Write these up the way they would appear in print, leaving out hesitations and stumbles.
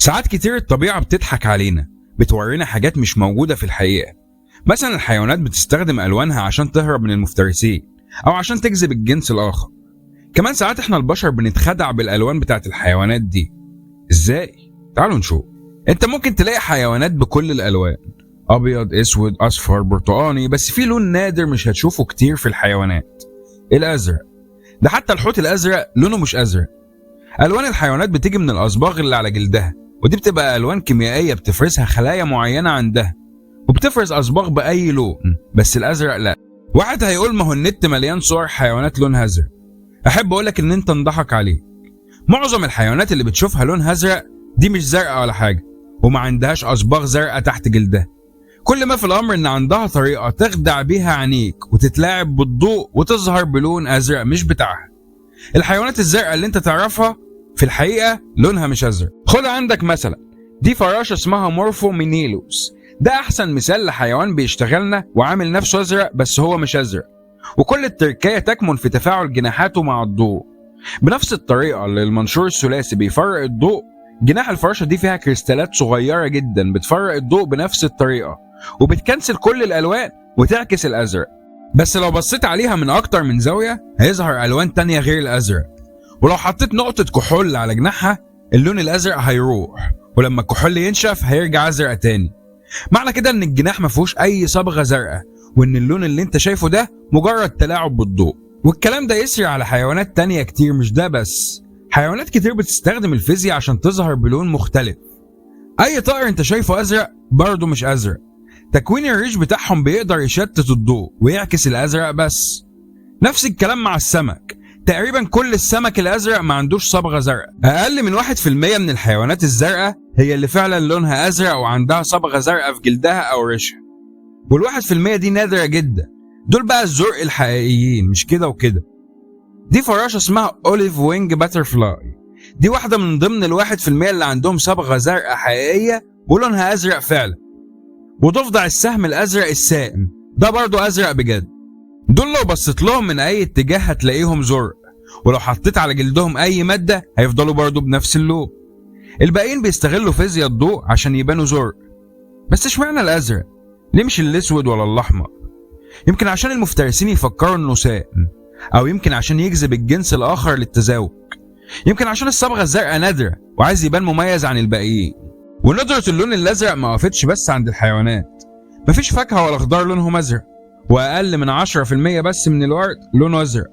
ساعات كتير الطبيعة بتضحك علينا، بتورينا حاجات مش موجودة في الحقيقة. مثلا الحيوانات بتستخدم ألوانها عشان تهرب من المفترسين أو عشان تجذب الجنس الآخر. كمان ساعات احنا البشر بنتخدع بالألوان بتاعت الحيوانات دي. ازاي؟ تعالوا نشوف. انت ممكن تلاقي حيوانات بكل الألوان، أبيض، أسود، أصفر، برتقاني، بس في لون نادر مش هتشوفه كتير في الحيوانات: الأزرق. ده حتى الحوت الأزرق لونه مش أزرق. ألوان الحيوانات بتيجي من الأصباغ اللي على جلدها، ودي بتبقى ألوان كيميائية بتفرزها خلايا معينة عندها، وبتفرز أصباغ بأي لون، بس الأزرق لا. واحد هيقول ما هو النت مليان صور حيوانات لونها أزرق. أحب أقولك إن أنت انضحك عليك. معظم الحيوانات اللي بتشوفها لونها أزرق دي مش زرقاء ولا حاجة، وما عندهاش أصباغ زرقاء تحت جلدها. كل ما في الأمر إن عندها طريقة تخدع بيها عينيك وتتلاعب بالضوء وتظهر بلون أزرق مش بتاعها. الحيوانات الزرقاء اللي أنت تعرفها في الحقيقة لونها مش أزرق. خد عندك مثلا دي فراشة اسمها مورفومينيلوس. ده أحسن مثال لحيوان بيشتغلنا وعامل نفسه أزرق بس هو مش أزرق، وكل التركية تكمن في تفاعل جناحاته مع الضوء. بنفس الطريقة اللي المنشور الثلاثي بيفرق الضوء، جناح الفراشة دي فيها كريستالات صغيرة جدا بتفرق الضوء بنفس الطريقة، وبتكنسل كل الألوان وتعكس الأزرق. بس لو بصيت عليها من أكتر من زاوية هيظهر ألوان تانية غير الأزرق. ولو حطيت نقطة كحول على جناحها اللون الأزرق هيروح، ولما الكحول ينشف هيرجع أزرق تاني. معنى كده إن الجناح مفيهوش أي صبغة زرقاء، وإن اللون اللي أنت شايفه ده مجرد تلاعب بالضوء. والكلام ده يسري على حيوانات تانية كتير، مش ده بس. حيوانات كتير بتستخدم الفيزياء عشان تظهر بلون مختلف. أي طائر أنت شايفه أزرق برضه مش أزرق. تكوين الريش بتاعهم بيقدر يشتت الضوء ويعكس الأزرق بس. نفس الكلام مع السمك. تقريبا كل السمك الأزرق ما عندوش صبغة زرقاء. أقل من 1% من الحيوانات الزرقاء هي اللي فعلا لونها أزرق وعندها صبغة زرقاء في جلدها أو ريشها، وال1% دي نادرة جدا. دول بقى الزرق الحقيقيين، مش كده وكده. دي فراشة اسمها أوليف وينج باترفلاي. دي واحدة من ضمن ال1% اللي عندهم صبغة زرقاء حقيقية ولونها أزرق فعلا. وضفدع السهم الأزرق السائم ده برضه أزرق بجد. دول لو بصيت لهم من أي اتجاه هتلاقيهم زرق، ولو حطيت على جلدهم أي مادة هيفضلوا برضه بنفس اللون. الباقيين بيستغلوا فيزياء الضوء عشان يبانوا زرق. بس اشمعنى الأزرق؟ ليه مش الأسود ولا الأحمر؟ يمكن عشان المفترسين يفكروا إنه سائم، أو يمكن عشان يجذب الجنس الآخر للتزاوج، يمكن عشان الصبغة الزرقاء نادرة وعايز يبان مميز عن الباقيين. وندرة اللون الأزرق ما وقفتش بس عند الحيوانات. مفيش فاكهة ولا خضار لونهم أزرق، وأقل من 10% بس من الورد لونه أزرق.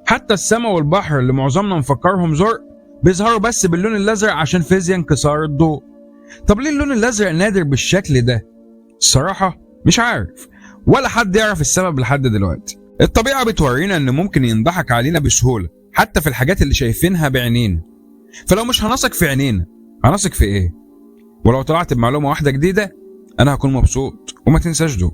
حتى السماء والبحر اللي معظمنا مفكرهم زرق بيظهروا بس باللون الأزرق عشان فيزياء انكسار الضوء. طب ليه اللون الأزرق نادر بالشكل ده؟ الصراحة مش عارف، ولا حد يعرف السبب لحد دلوقتي. الطبيعة بتورينا إن ممكن ينضحك علينا بسهولة حتى في الحاجات اللي شايفينها بعينينا. فلو مش هنثق في عينينا هنثق في إيه؟ ولو طلعت بمعلومة واحدة جديدة أنا هكون مبسوط. وما تنساش دول.